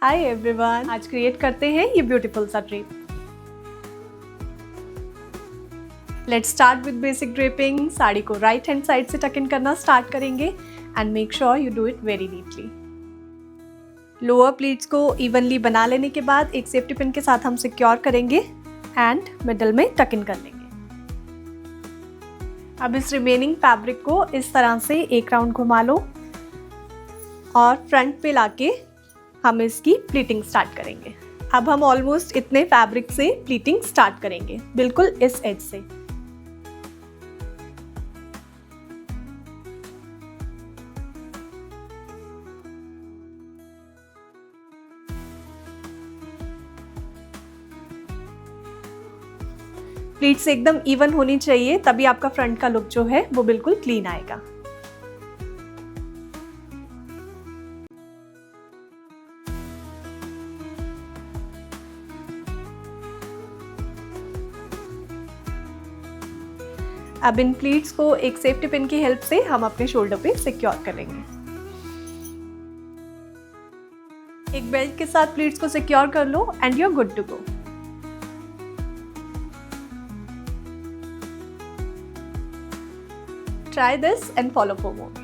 Hi everyone, आज create करते हैं ये ब्यूटीफुल सा drape. Let's start with basic draping. Sari को राइट हैंड साइड से टक इन करना स्टार्ट करेंगे and make sure you do it very neatly. Lower pleats को इवनली बना लेने के बाद एक सेफ्टी पिन के साथ हम सिक्योर करेंगे एंड मिडल में टक इन कर लेंगे। अब इस रिमेनिंग फैब्रिक को इस तरह से एक राउंड घुमा लो और फ्रंट पे लाके हम इसकी प्लीटिंग स्टार्ट करेंगे। अब हम ऑलमोस्ट इतने फैब्रिक से प्लीटिंग स्टार्ट करेंगे, बिल्कुल इस एज से। प्लीट्स एकदम इवन होनी चाहिए, तभी आपका फ्रंट का लुक जो है वो बिल्कुल क्लीन आएगा। अब इन प्लीट्स को एक सेफ्टी पिन की हेल्प से हम अपने शोल्डर पे सिक्योर करेंगे। एक बेल्ट के साथ प्लीट्स को सिक्योर कर लो and you are good to go. Try this and follow for more.